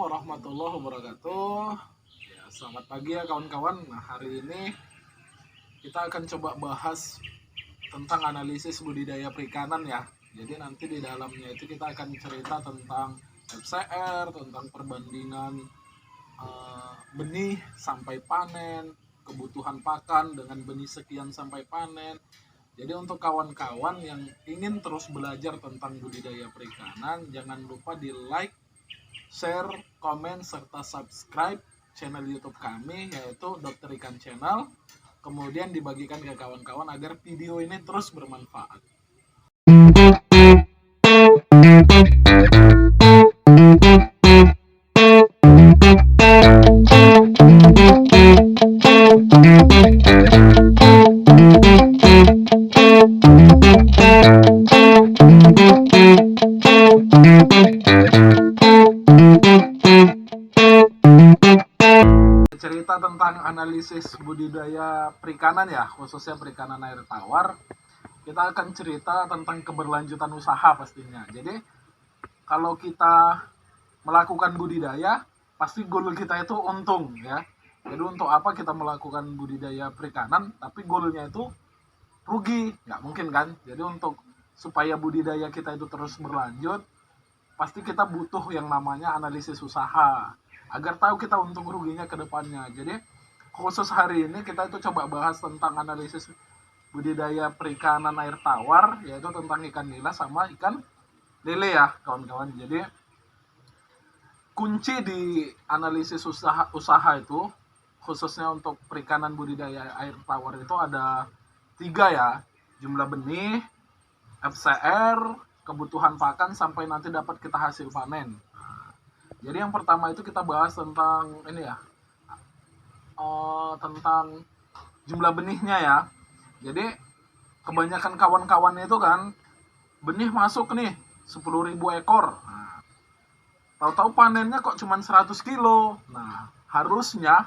warahmatullahi wabarakatuh. Ya, selamat pagi ya kawan-kawan. Nah, hari ini kita akan coba bahas tentang analisis budidaya perikanan ya. Jadi nanti di dalamnya itu kita akan cerita tentang FCR, tentang perbandingan benih sampai panen, kebutuhan pakan dengan benih sekian sampai panen. Jadi untuk kawan-kawan yang ingin terus belajar tentang budidaya perikanan, jangan lupa di like, share, komen, serta subscribe channel YouTube kami yaitu Dokter Ikan Channel. Kemudian dibagikan ke kawan-kawan agar video ini terus bermanfaat. Cerita tentang analisis budidaya perikanan ya, khususnya perikanan air tawar. Kita akan cerita tentang keberlanjutan usaha pastinya. Jadi kalau kita melakukan budidaya, pasti goal kita itu untung ya. Jadi untuk apa kita melakukan budidaya perikanan, tapi goalnya itu rugi? Nggak mungkin kan? Jadi untuk supaya budidaya kita itu terus berlanjut, pasti kita butuh yang namanya analisis usaha agar tahu kita untung ruginya ke depannya. Jadi khusus hari ini kita itu coba bahas tentang analisis budidaya perikanan air tawar, yaitu tentang ikan nila sama ikan lele ya kawan-kawan. Jadi kunci di analisis usaha itu khususnya untuk perikanan budidaya air tawar itu ada 3 ya: jumlah benih, FCR, kebutuhan pakan sampai nanti dapat kita hasil panen. Jadi yang pertama itu kita bahas tentang ini ya, tentang jumlah benihnya ya. Jadi kebanyakan kawan-kawan itu kan benih masuk nih 10.000 ekor. Nah, tahu-tahu panennya kok cuma 100 kilo. Nah, harusnya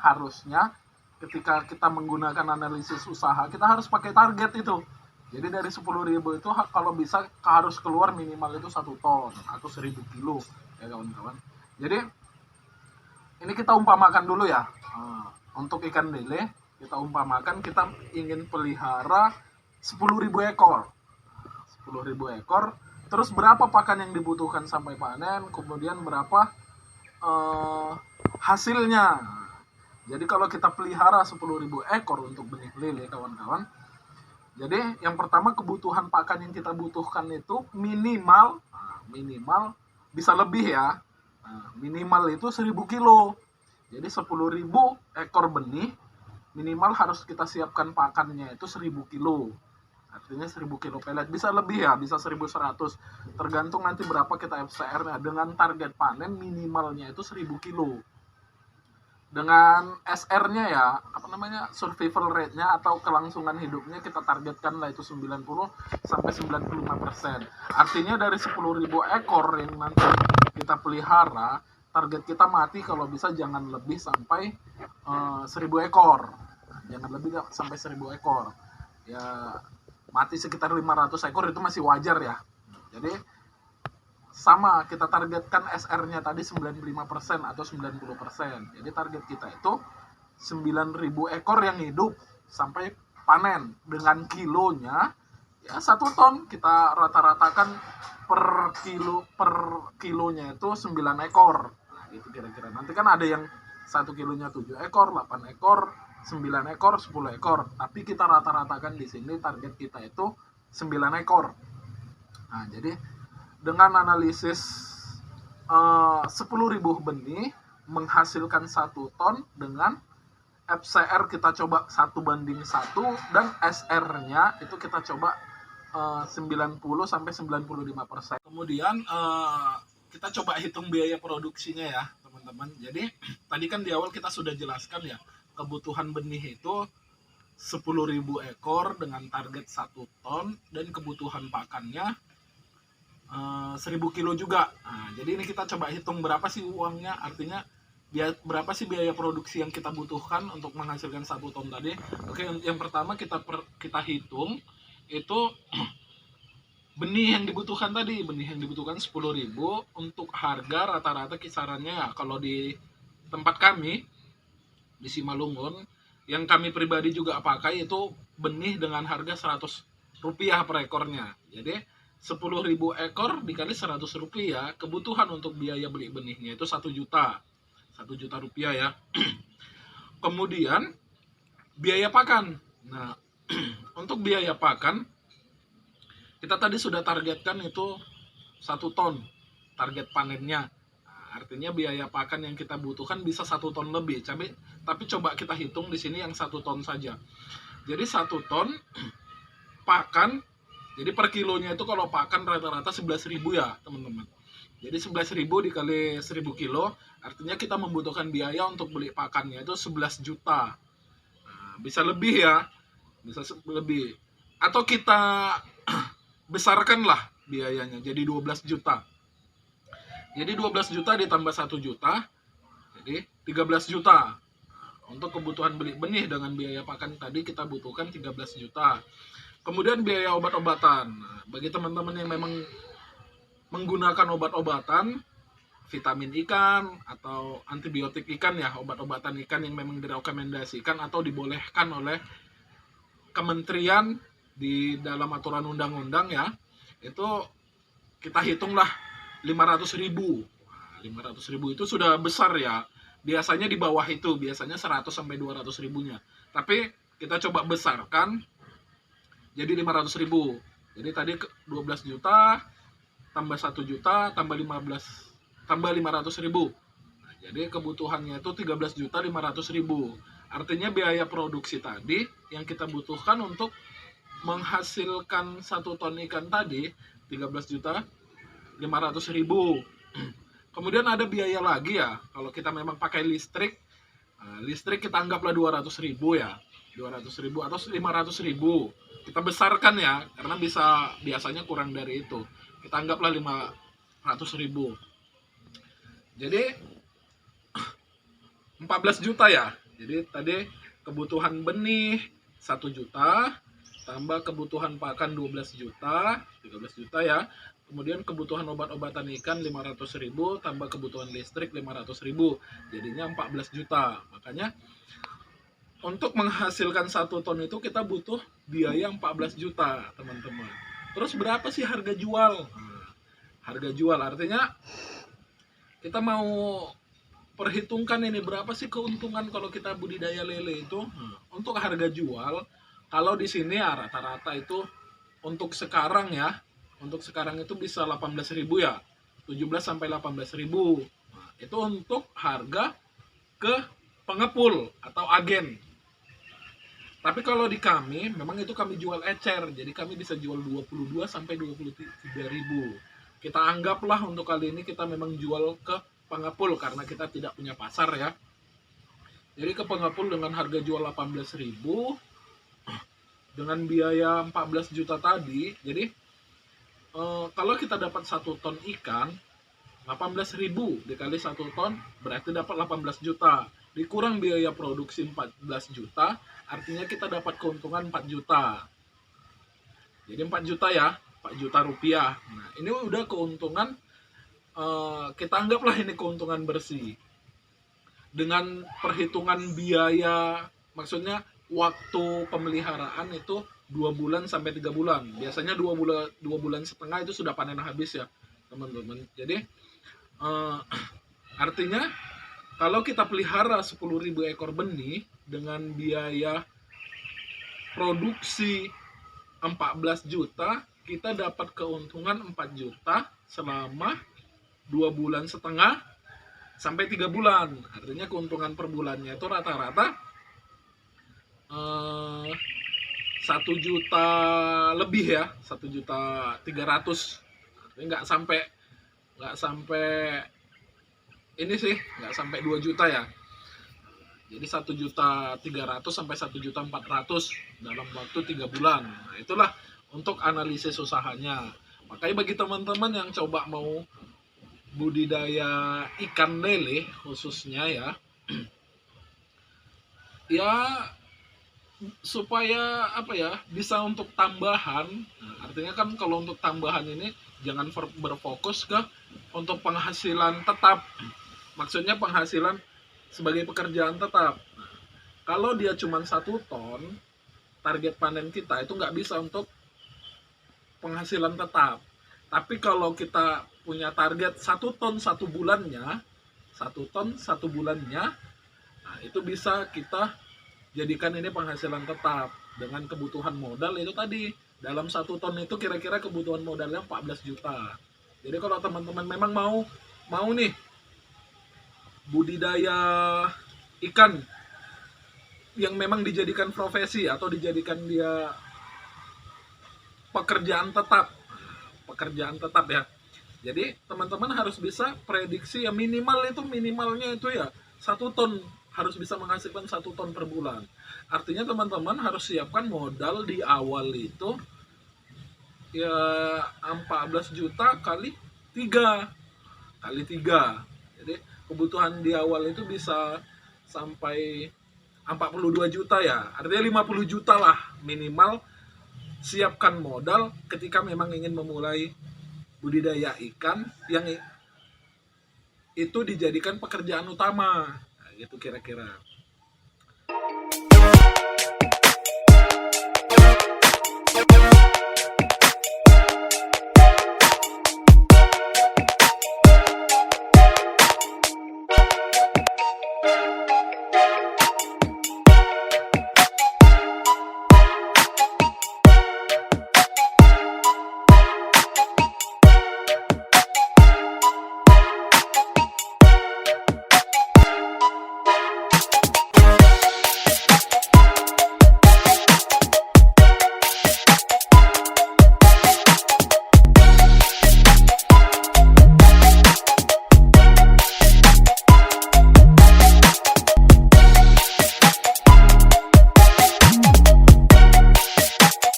ketika kita menggunakan analisis usaha kita harus pakai target itu. Jadi dari 10.000 itu kalau bisa harus keluar minimal itu 1 ton atau 1.000 kilo ya kawan-kawan. Jadi ini kita umpamakan dulu ya. Untuk ikan lele kita umpamakan kita ingin pelihara 10.000 ekor. 10.000 ekor. Terus berapa pakan yang dibutuhkan sampai panen, kemudian berapa hasilnya. Jadi kalau kita pelihara 10.000 ekor untuk benih lele kawan-kawan, jadi yang pertama kebutuhan pakan yang kita butuhkan itu minimal bisa lebih ya. Minimal itu 1.000 kilo. Jadi 10.000 ekor benih minimal harus kita siapkan pakannya itu 1.000 kilo. Artinya 1.000 kilo pelet, bisa lebih ya, bisa 1.100. Tergantung nanti berapa kita FCR-nya. Dengan target panen minimalnya itu 1.000 kilo. Dengan SR-nya ya, survival rate-nya atau kelangsungan hidupnya kita targetkan lah itu 90 sampai 95%. Artinya dari 10.000 ekor yang nanti kita pelihara, target kita mati kalau bisa jangan lebih sampai 1.000 ekor. Jangan lebih sampai 1.000 ekor. Ya mati sekitar 500 ekor itu masih wajar ya. Jadi sama kita targetkan SR-nya tadi 95% atau 90%. Jadi target kita itu 9.000 ekor yang hidup sampai panen dengan kilonya ya 1 ton. Kita rata-ratakan per kilonya itu 9 ekor. Nah, itu kira-kira. Nanti kan ada yang 1 kilonya 7 ekor, 8 ekor, 9 ekor, 10 ekor. Tapi kita rata-ratakan di sini target kita itu 9 ekor. Nah, jadi dengan analisis 10.000 benih menghasilkan 1 ton dengan FCR kita coba 1:1 dan SR-nya itu kita coba 90 sampai 95%. Kemudian kita coba hitung biaya produksinya ya teman-teman. Jadi tadi kan di awal kita sudah jelaskan ya, kebutuhan benih itu 10.000 ekor dengan target 1 ton dan kebutuhan pakannya 1.000 kilo juga. Nah, jadi ini kita coba hitung berapa sih uangnya, artinya berapa sih biaya produksi yang kita butuhkan untuk menghasilkan 1 ton tadi. Oke, yang pertama kita hitung itu benih yang dibutuhkan 10.000 untuk harga rata-rata kisarannya ya, kalau di tempat kami di Simalungun yang kami pribadi juga pakai itu benih dengan harga Rp100 per ekornya. Jadi 10.000 ekor dikali Rp100, kebutuhan untuk biaya beli benihnya itu 1 juta. 1 juta rupiah ya. Kemudian biaya pakan. Nah, untuk biaya pakan kita tadi sudah targetkan itu 1 ton target panennya. Nah, artinya biaya pakan yang kita butuhkan bisa 1 ton lebih. Tapi coba kita hitung di sini yang 1 ton saja. Jadi 1 ton pakan, jadi per kilonya itu kalau pakan rata-rata 11.000 ya teman-teman. Jadi 11.000 dikali 1.000 kilo, artinya kita membutuhkan biaya untuk beli pakannya itu 11 juta. Nah, bisa lebih ya, bisa lebih. Atau kita besarkanlah biayanya jadi 12 juta. Jadi 12 juta ditambah 1 juta, jadi 13 juta. Untuk kebutuhan beli benih dengan biaya pakan tadi kita butuhkan 13 juta. Kemudian biaya obat-obatan. Nah, bagi teman-teman yang memang menggunakan obat-obatan, vitamin ikan atau antibiotik ikan ya, obat-obatan ikan yang memang direkomendasikan atau dibolehkan oleh kementerian di dalam aturan undang-undang ya, itu kita hitunglah 500.000. 500.000 itu sudah besar ya. Biasanya di bawah itu, biasanya 100 sampai 200 ribunya. Tapi kita coba besarkan jadi 500.000. Jadi tadi 12 juta tambah 1 juta tambah 500.000. Nah, jadi kebutuhannya itu 13 juta 500.000. Artinya biaya produksi tadi yang kita butuhkan untuk menghasilkan 1 ton ikan tadi 13 juta 500.000. Kemudian ada biaya lagi ya, kalau kita memang pakai listrik, listrik kita anggaplah 200.000 ya, 200.000 atau 500.000. Kita besarkan ya, karena biasanya kurang dari itu. Kita anggaplah 500.000. Jadi 14 juta ya. Jadi tadi kebutuhan benih 1 juta, tambah kebutuhan pakan 12 juta, 13 juta ya. Kemudian kebutuhan obat-obatan ikan 500.000, tambah kebutuhan listrik 500.000. Jadinya 14 juta. Makanya untuk menghasilkan 1 ton itu kita butuh biaya 14 juta, teman-teman. Terus berapa sih harga jual? Harga jual artinya kita mau perhitungkan ini berapa sih keuntungan kalau kita budidaya lele itu. Untuk harga jual, kalau di sini ya rata-rata itu untuk sekarang ya, untuk sekarang itu bisa 18.000 ya, 17 sampai 18.000. Nah, itu untuk harga ke pengepul atau agen. Tapi kalau di kami, memang itu kami jual ecer, jadi kami bisa jual 22 sampai 23.000. Kita anggaplah untuk kali ini kita memang jual ke pengepul karena kita tidak punya pasar ya. Jadi ke pengepul dengan harga jual 18.000 dengan biaya 14 juta tadi. Jadi kalau kita dapat 1 ton ikan 18.000 dikali 1 ton berarti dapat 18 juta. Dikurang biaya produksi 14 juta, artinya kita dapat keuntungan 4 juta. Jadi 4 juta ya, 4 juta rupiah. Nah, ini udah keuntungan, kita anggaplah ini keuntungan bersih. Dengan perhitungan biaya, maksudnya waktu pemeliharaan itu 2 bulan sampai 3 bulan. Biasanya 2 bulan setengah itu sudah panen habis ya, teman-teman. Jadi artinya kalau kita pelihara 10.000 ekor benih dengan biaya produksi 14 juta, kita dapat keuntungan 4 juta selama 2 bulan setengah sampai 3 bulan. Artinya keuntungan per bulannya itu rata-rata 1 juta lebih ya, 1.300.000. Artinya nggak sampai ini sih, nggak sampai 2 juta ya. Jadi 1.300.000 sampai 1.400.000 dalam waktu 3 bulan. Nah, itulah untuk analisis usahanya. Makanya bagi teman-teman yang coba mau budidaya ikan lele khususnya ya, ya supaya apa ya, bisa untuk tambahan. Nah, artinya kan kalau untuk tambahan ini jangan berfokus ke untuk penghasilan tetap, maksudnya penghasilan sebagai pekerjaan tetap. Nah, kalau dia cuma 1 ton, target panen kita itu nggak bisa untuk penghasilan tetap. Tapi kalau kita punya target 1 ton 1 bulannya, 1 ton 1 bulannya, nah itu bisa kita jadikan ini penghasilan tetap dengan kebutuhan modal itu tadi. Dalam 1 ton itu kira-kira kebutuhan modalnya 14 juta. Jadi kalau teman-teman memang mau nih budidaya ikan yang memang dijadikan profesi atau dijadikan dia pekerjaan tetap ya. Jadi teman-teman harus bisa prediksi ya, minimalnya itu ya 1 ton, harus bisa menghasilkan 1 ton per bulan. Artinya teman-teman harus siapkan modal di awal itu ya 14 juta kali 3. Jadi kebutuhan di awal itu bisa sampai 42 juta ya. Artinya 50 juta lah minimal siapkan modal ketika memang ingin memulai budidaya ikan yang itu dijadikan pekerjaan utama. Nah, gitu kira-kira.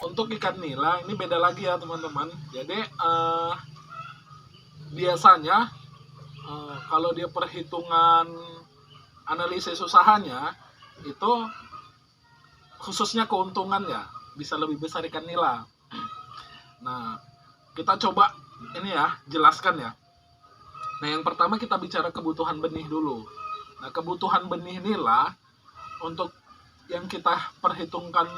Untuk ikan nila ini beda lagi ya teman-teman. Jadi biasanya kalau dia perhitungan analisis usahanya itu khususnya keuntungan ya bisa lebih besar ikan nila. Nah, kita coba ini ya jelaskan ya. Nah, yang pertama kita bicara kebutuhan benih dulu. Nah, kebutuhan benih nila untuk yang kita perhitungkan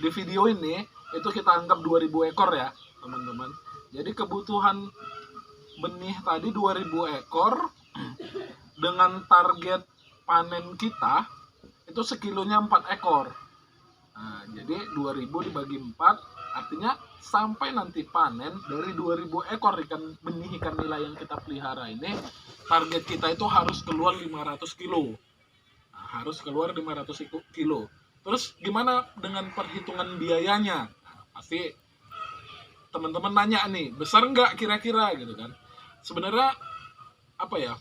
di video ini itu kita anggap 2000 ekor ya teman-teman. Jadi kebutuhan benih tadi 2000 ekor dengan target panen kita itu sekilonya 4 ekor. Nah, jadi 2000 dibagi 4 artinya sampai nanti panen dari 2000 ekor benih ikan nila yang kita pelihara ini, target kita itu harus keluar 500 kilo. Nah, harus keluar 500 kilo. Terus gimana dengan perhitungan biayanya? Nah, pasti teman-teman nanya nih, besar nggak kira-kira gitu kan? Sebenarnya apa ya?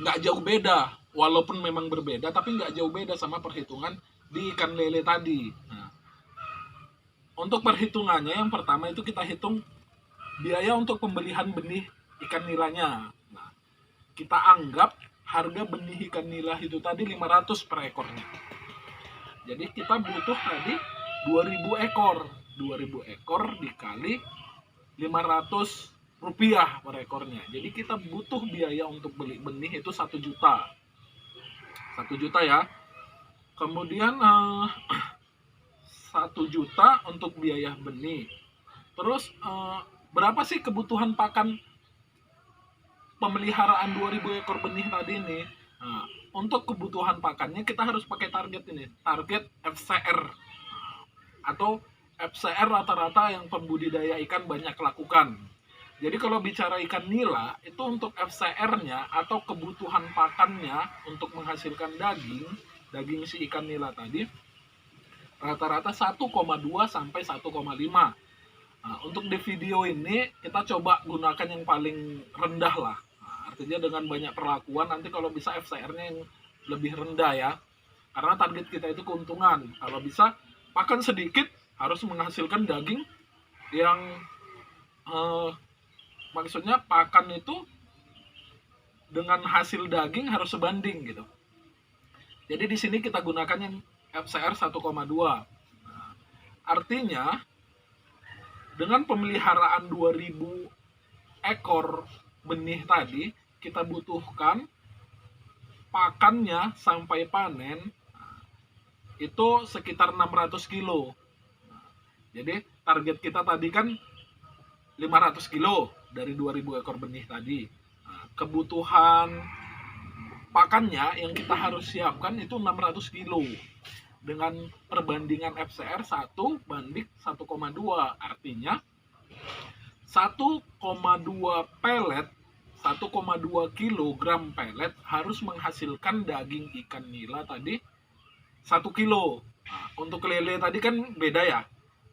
Nggak jauh beda, walaupun memang berbeda, tapi nggak jauh beda sama perhitungan di ikan lele tadi. Nah, untuk perhitungannya yang pertama itu kita hitung biaya untuk pembelian benih ikan nilanya. Nah, kita anggap harga benih ikan nila itu tadi 500 per ekornya. Jadi kita butuh tadi 2000 ekor. 2000 ekor dikali 500 rupiah per ekornya. Jadi kita butuh biaya untuk beli benih itu 1 juta. 1 juta ya. Kemudian 1 juta untuk biaya benih. Terus berapa sih kebutuhan pakan pemeliharaan 2000 ekor benih tadi ini? Nah, untuk kebutuhan pakannya kita harus pakai target ini, target FCR atau FCR rata-rata yang pembudidaya ikan banyak lakukan. Jadi kalau bicara ikan nila itu untuk FCR-nya atau kebutuhan pakannya untuk menghasilkan daging si ikan nila tadi rata-rata 1,2 sampai 1,5. Nah, untuk di video ini kita coba gunakan yang paling rendah lah. Artinya dengan banyak perlakuan nanti kalau bisa FCR-nya yang lebih rendah ya. Karena target kita itu keuntungan. Kalau bisa pakan sedikit harus menghasilkan daging yang maksudnya pakan itu dengan hasil daging harus sebanding gitu. Jadi di sini kita gunakan yang FCR 1,2. Artinya dengan pemeliharaan 2000 ekor benih tadi, kita butuhkan pakannya sampai panen itu sekitar 600 kilo. Jadi target kita tadi kan 500 kilo dari 2000 ekor benih tadi. Kebutuhan pakannya yang kita harus siapkan itu 600 kilo dengan perbandingan FCR 1 banding 1,2. Artinya 1,2 pelet, 1,2 kilogram pelet harus menghasilkan daging ikan nila tadi 1 kilo. Nah, untuk lele tadi kan beda ya.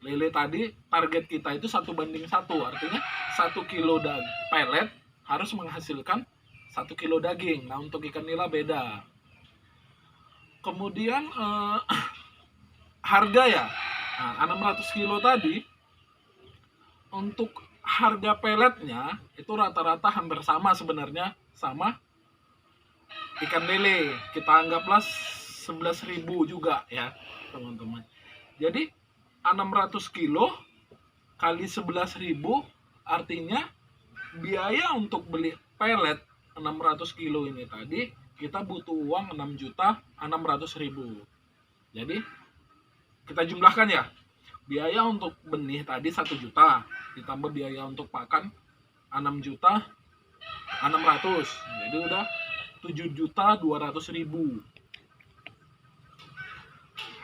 Lele tadi target kita itu 1 banding 1. Artinya 1 kilo pelet harus menghasilkan 1 kilo daging. Nah, untuk ikan nila beda. Kemudian harga ya. Nah, 600 kilo tadi untuk harga peletnya itu rata-rata hampir sama sebenarnya sama ikan lele. Kita anggaplah 11.000 juga ya, teman-teman. Jadi 600 kilo kali 11.000 artinya biaya untuk beli pelet 600 kilo ini tadi kita butuh uang 6.600.000. Jadi kita jumlahkan ya. Biaya untuk benih tadi 1 juta ditambah biaya untuk pakan 6.600.000. Jadi udah 7.200.000.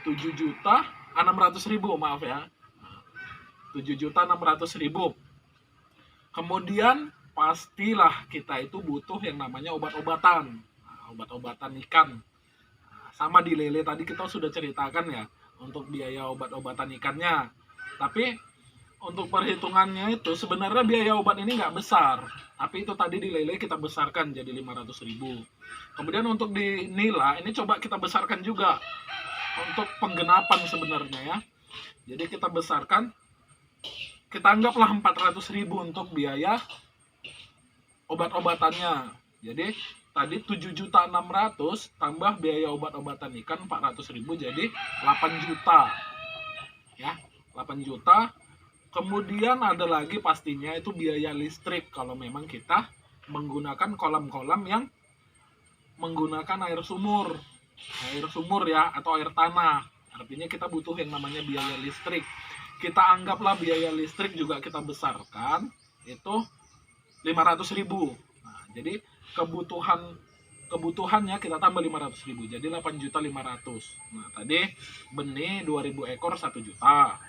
7.600.000, maaf ya. 7.600.000. Kemudian pastilah kita itu butuh yang namanya obat-obatan. Obat-obatan ikan. Sama di lele tadi kita sudah ceritakan ya untuk biaya obat-obatan ikannya. Tapi untuk perhitungannya itu sebenarnya biaya obat ini nggak besar. Tapi itu tadi di lele kita besarkan jadi 500.000. Kemudian untuk di nila ini coba kita besarkan juga untuk penggenapan sebenarnya ya. Jadi kita besarkan, kita anggaplah 400.000 untuk biaya obat-obatannya. Jadi tadi 7.600.000 tambah biaya obat-obatan ikan 400.000 jadi 8 juta. Ya, 8 juta. Kemudian ada lagi pastinya itu biaya listrik kalau memang kita menggunakan kolam-kolam yang menggunakan air sumur. Air sumur ya atau air tanah. Artinya kita butuh yang namanya biaya listrik. Kita anggaplah biaya listrik juga kita besarkan itu 500.000. Nah, jadi kebutuhannya kita tambah 500.000 jadi 8.500.000. Nah, tadi benih 2.000 ekor 1 juta.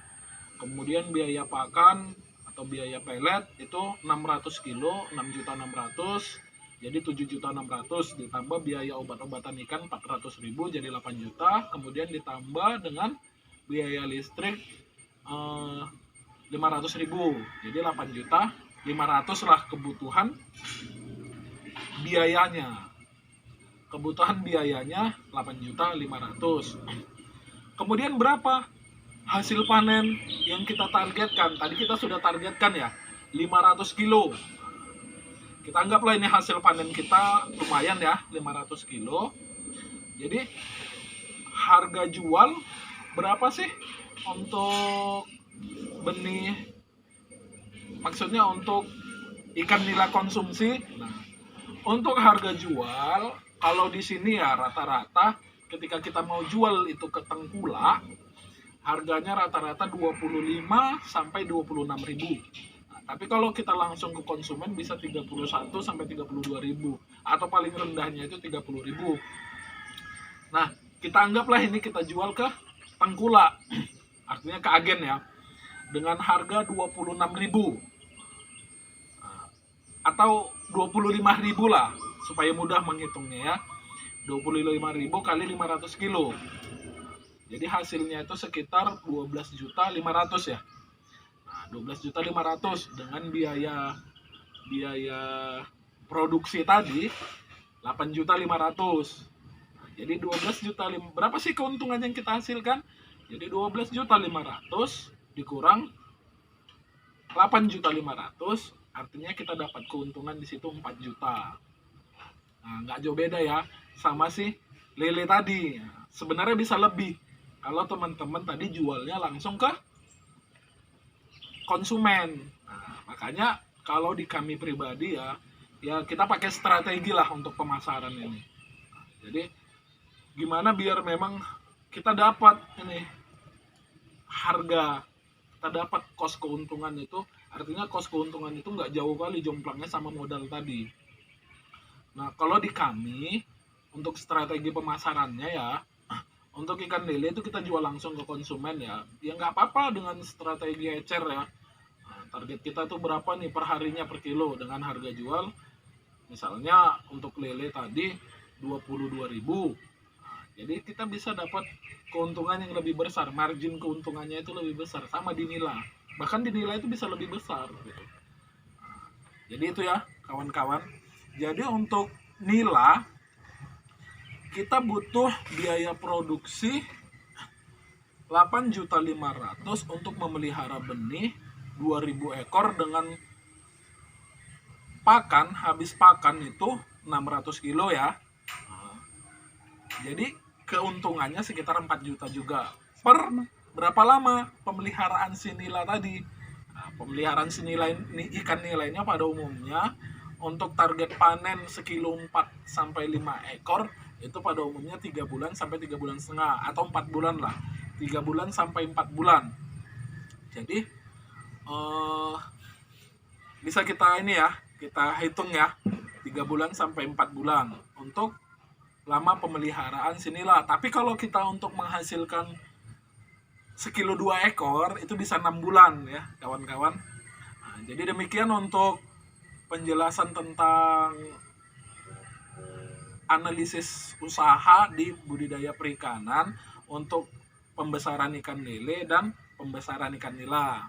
Kemudian biaya pakan atau biaya pelet itu 600 kilo 6.600.000 jadi 7.600.000 ditambah biaya obat-obatan ikan 400.000 jadi 8 juta. Kemudian ditambah dengan biaya listrik 500.000 jadi 8.500.000 lah kebutuhan biayanya. Kebutuhan biayanya 8.500.000. Kemudian berapa hasil panen yang kita targetkan? Tadi kita sudah targetkan ya 500 kilo. Kita anggaplah ini hasil panen kita lumayan ya 500 kilo. Jadi harga jual berapa sih untuk benih? Maksudnya untuk ikan nila konsumsi. Nah, untuk harga jual kalau di sini ya rata-rata ketika kita mau jual itu ke tengkulak harganya rata-rata 25 sampai 26.000. Nah, tapi kalau kita langsung ke konsumen bisa 31 sampai 32.000 atau paling rendahnya itu 30.000. Nah, kita anggaplah ini kita jual ke tengkulak. Artinya ke agen ya. Dengan harga 26.000. Atau 25.000 lah supaya mudah menghitungnya ya. 25.000 kali 500 kilo. Jadi hasilnya itu sekitar 12.500.000 ya. Nah, 12.500.000 dengan biaya produksi tadi 8.500.000. Nah, jadi 12.500.000 berapa sih keuntungan yang kita hasilkan? Jadi 12.500.000 dikurang 8.500.000 artinya kita dapat keuntungan di situ 4 juta. Nah, nggak jauh beda ya sama si lele tadi. Nah, sebenarnya bisa lebih. kalau teman-teman tadi jualnya langsung ke konsumen. Nah, makanya kalau di kami pribadi ya kita pakai strategi lah untuk pemasaran ini. Jadi gimana biar memang kita dapat ini harga, kita dapat kos keuntungan itu, artinya kos keuntungan itu nggak jauh kali jomplangnya sama modal tadi. Nah kalau di kami untuk strategi pemasarannya ya, untuk ikan lele itu kita jual langsung ke konsumen ya nggak apa-apa dengan strategi ecer ya. Nah, target kita tuh berapa nih per harinya per kilo dengan harga jual, misalnya untuk lele tadi 22.000. Nah, jadi kita bisa dapat keuntungan yang lebih besar, margin keuntungannya itu lebih besar, sama di nila, bahkan di nila itu bisa lebih besar gitu. Nah, jadi itu ya kawan-kawan. Jadi untuk nila kita butuh biaya produksi 8.500.000 untuk memelihara benih 2.000 ekor dengan pakan, habis pakan itu 600 kilo ya. Nah, jadi keuntungannya sekitar 4 juta juga per berapa lama pemeliharaan si nila tadi. Nah, pemeliharaan si nila ini, ikan nilainya pada umumnya untuk target panen sekilo 4 sampai 5 ekor itu pada umumnya 3 bulan sampai 3 bulan setengah atau 4 bulan lah, 3 bulan sampai 4 bulan. Jadi bisa kita ini ya, kita hitung ya, 3 bulan sampai 4 bulan untuk lama pemeliharaan si nila. Tapi kalau kita untuk menghasilkan sekilo 2 ekor itu bisa 6 bulan ya kawan-kawan. Nah, jadi demikian untuk penjelasan tentang analisis usaha di budidaya perikanan untuk pembesaran ikan lele dan pembesaran ikan nila.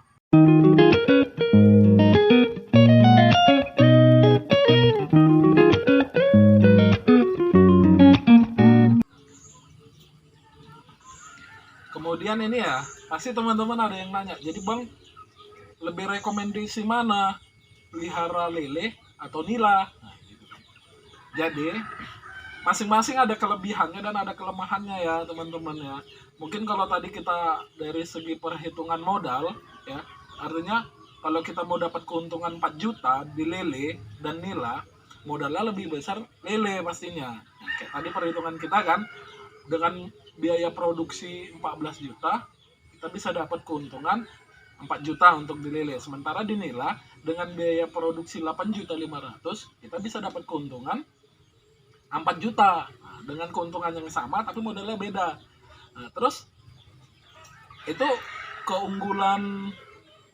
Kemudian ini ya, pasti teman-teman ada yang nanya, jadi Bang, lebih rekomendasi mana? Pelihara lele atau nila? Nah, gitu kan. Jadi masing-masing ada kelebihannya dan ada kelemahannya ya teman-teman ya. Mungkin kalau tadi kita dari segi perhitungan modal ya, artinya kalau kita mau dapat keuntungan 4 juta di lele dan nila, modalnya lebih besar lele pastinya. Nah, kayak tadi perhitungan kita kan, dengan biaya produksi 14 juta kita bisa dapat keuntungan 4 juta untuk di lele. Sementara di nila dengan biaya produksi 8.500.000 kita bisa dapat keuntungan 4 juta. Nah, dengan keuntungan yang sama tapi modalnya beda. Nah, terus itu keunggulan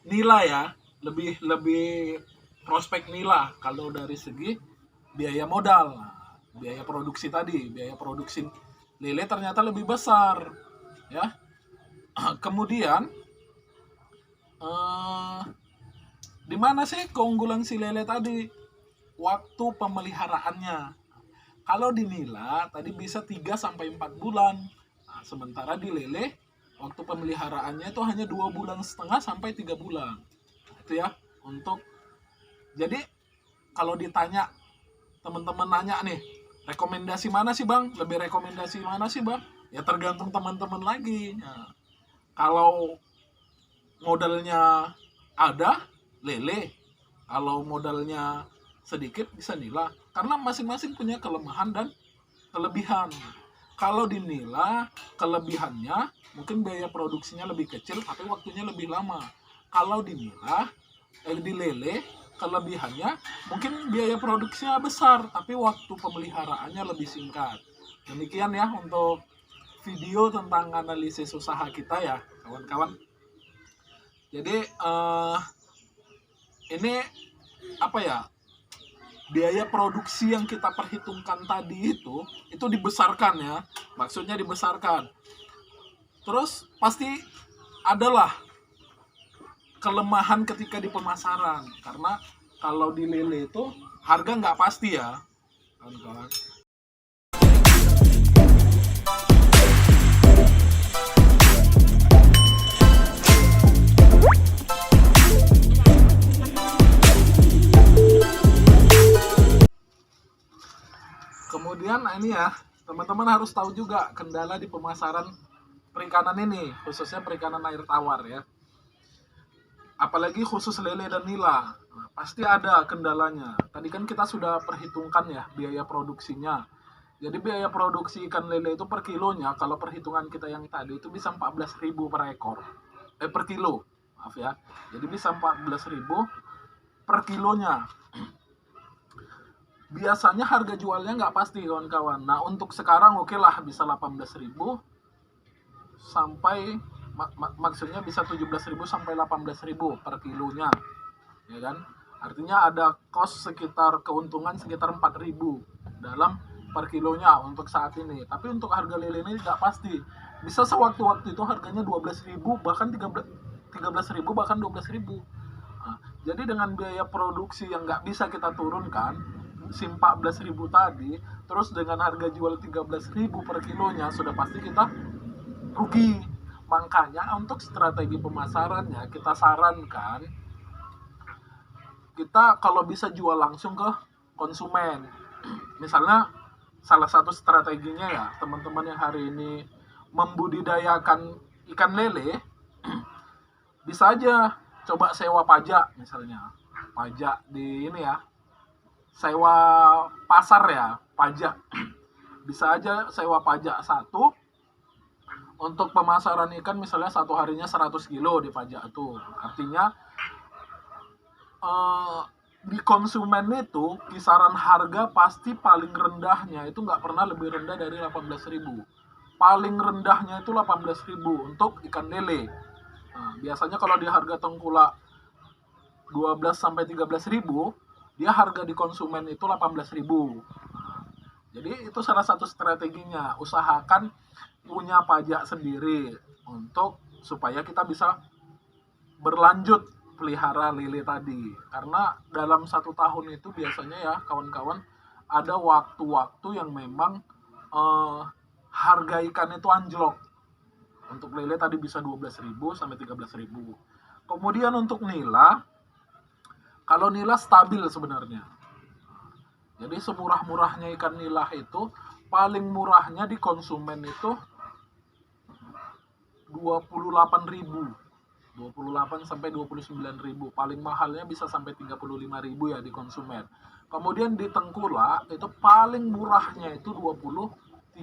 nila ya, lebih prospek nila kalau dari segi biaya modal. Nah, biaya produksi tadi, biaya produksi lele ternyata lebih besar ya. Kemudian di mana sih keunggulan si lele tadi? Waktu pemeliharaannya. Kalau di nila tadi bisa 3 sampai 4 bulan. Nah, sementara di lele waktu pemeliharaannya itu hanya 2,5 bulan sampai 3 bulan. Nah, itu ya untuk. Jadi kalau ditanya, teman-teman nanya nih, rekomendasi mana sih Bang? Lebih rekomendasi mana sih Bang? Ya tergantung teman-teman lagi. Nah, kalau modalnya ada, lele. Kalau modalnya sedikit bisa nila. Karena masing-masing punya kelemahan dan kelebihan. Kalau di nila, kelebihannya mungkin biaya produksinya lebih kecil tapi waktunya lebih lama. Kalau di nila, di lele, kelebihannya mungkin biaya produksinya besar tapi waktu pemeliharaannya lebih singkat. Demikian ya untuk video tentang analisis usaha kita ya kawan-kawan. Jadi ini apa ya, biaya produksi yang kita perhitungkan tadi itu dibesarkan ya, maksudnya dibesarkan. Terus pasti adalah kelemahan ketika di pemasaran, karena kalau di lele itu harga nggak pasti ya kawan-kawan. Kemudian ini ya, teman-teman harus tahu juga kendala di pemasaran perikanan ini, khususnya perikanan air tawar ya. Apalagi khusus lele dan nila, nah, pasti ada kendalanya. Tadi kan kita sudah perhitungkan ya biaya produksinya. Jadi biaya produksi ikan lele itu per kilonya, kalau perhitungan kita yang tadi itu bisa 14.000 per ekor. Per kilo, maaf ya. Jadi bisa 14.000 per kilonya. Biasanya harga jualnya nggak pasti kawan-kawan. Nah untuk sekarang oke lah bisa 18.000 sampai maksudnya bisa 17.000 sampai 18.000 per kilonya, ya kan? Artinya ada cost sekitar keuntungan sekitar 4.000 dalam per kilonya untuk saat ini. Tapi untuk harga lele ini tidak pasti. Bisa sewaktu-waktu itu harganya 12.000 bahkan 13.000 bahkan 12.000. Nah, jadi dengan biaya produksi yang nggak bisa kita turunkan, si 14.000 tadi, terus dengan harga jual 13.000 per kilonya, sudah pasti kita rugi. Makanya untuk strategi pemasarannya kita sarankan kita kalau bisa jual langsung ke konsumen. Misalnya salah satu strateginya ya teman-teman yang hari ini membudidayakan ikan lele bisa aja coba sewa pajak, misalnya pajak di ini ya, sewa pasar ya, pajak. Bisa aja sewa pajak satu untuk pemasaran ikan, misalnya satu harinya 100 kilo di pajak itu. Artinya di konsumen itu kisaran harga pasti paling rendahnya itu nggak pernah lebih rendah dari 18.000. Paling rendahnya itu 18.000 untuk ikan lele. Nah, biasanya kalau di harga tengkulak 12 sampai 13.000, dia harga di konsumen itu 18.000. Jadi itu salah satu strateginya, usahakan punya pajak sendiri untuk supaya kita bisa berlanjut pelihara lele tadi. Karena dalam 1 tahun itu biasanya ya kawan-kawan ada waktu-waktu yang memang harga ikan itu anjlok. Untuk lele tadi bisa 12.000 sampai 13.000. Kemudian untuk nila, kalau nila stabil sebenarnya. Jadi semurah-murahnya ikan nila itu paling murahnya di konsumen itu 28.000 sampai 29.000. Paling mahalnya bisa sampai 35.000 ya di konsumen. Kemudian di tengkulak itu paling murahnya itu 23.000.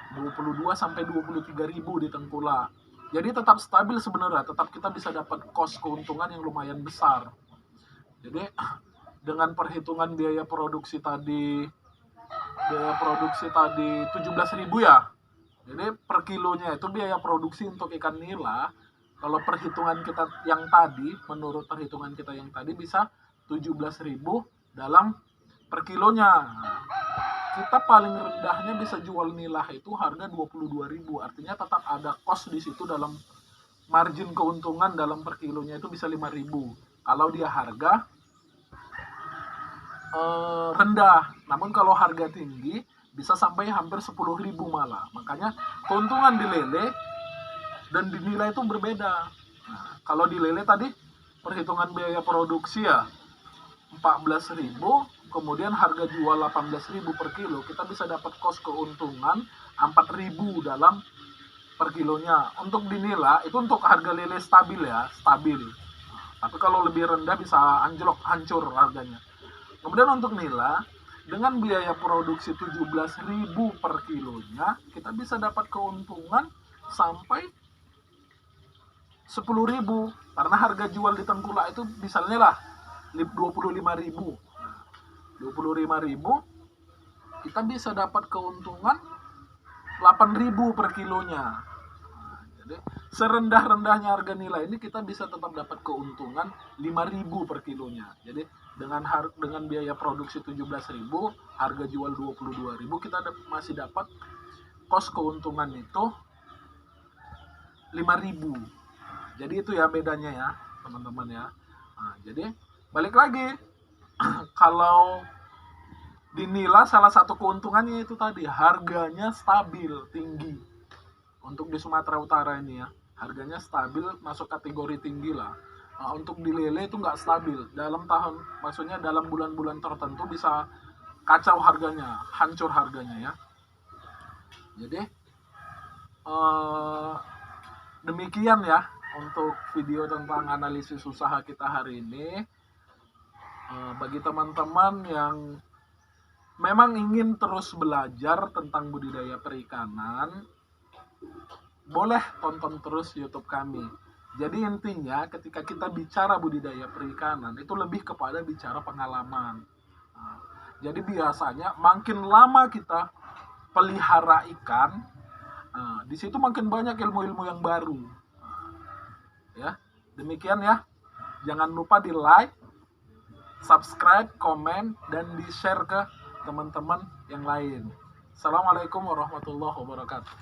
22 sampai 23.000 di tengkulak. Jadi tetap stabil sebenarnya, tetap kita bisa dapat cost keuntungan yang lumayan besar. Jadi dengan perhitungan biaya produksi tadi 17.000 ya. Jadi per kilonya itu biaya produksi untuk ikan nila, kalau perhitungan kita yang tadi, menurut perhitungan kita yang tadi bisa 17.000 dalam per kilonya. Nah, kita paling rendahnya bisa jual nila itu harga 22.000. Artinya tetap ada cost di situ dalam margin keuntungan dalam per kilonya itu bisa 5.000. Kalau dia harga rendah. Namun kalau harga tinggi bisa sampai hampir 10.000 malah. Makanya keuntungan di lele dan di nila itu berbeda. Nah, kalau di lele tadi perhitungan biaya produksi ya 14.000, kemudian harga jual 18.000 per kilo, kita bisa dapat cost keuntungan 4.000 dalam per kilonya. Untuk di nila itu untuk harga lele stabil ya, stabil. Tapi kalau lebih rendah bisa anjlok, hancur harganya. Kemudian untuk nila dengan biaya produksi 17.000 per kilonya, kita bisa dapat keuntungan sampai 10.000. Karena harga jual di tengkulak itu misalnya lah 25.000. 25.000 kita bisa dapat keuntungan 8.000 per kilonya. Nah, jadi serendah-rendahnya harga nilai ini kita bisa tetap dapat keuntungan 5.000 per kilonya. Jadi dengan biaya produksi 17.000, harga jual 22.000, kita masih dapat kos keuntungan itu 5.000. Jadi itu ya bedanya ya teman-teman ya. Nah, jadi balik lagi kalau di nila salah satu keuntungannya itu tadi harganya stabil tinggi. Untuk di Sumatera Utara ini ya harganya stabil, masuk kategori tinggi lah. Nah, untuk di lele itu nggak stabil dalam tahun, maksudnya dalam bulan-bulan tertentu bisa kacau harganya, hancur harganya ya. Jadi Eh, demikian ya untuk video tentang analisis usaha kita hari ini. Bagi teman-teman yang memang ingin terus belajar tentang budidaya perikanan, boleh tonton terus YouTube kami. Jadi intinya ketika kita bicara budidaya perikanan itu lebih kepada bicara pengalaman. Jadi biasanya makin lama kita pelihara ikan, di situ makin banyak ilmu-ilmu yang baru. Ya, demikian ya. Jangan lupa di like, subscribe, komen, dan di share ke teman-teman yang lain. Assalamualaikum warahmatullahi wabarakatuh.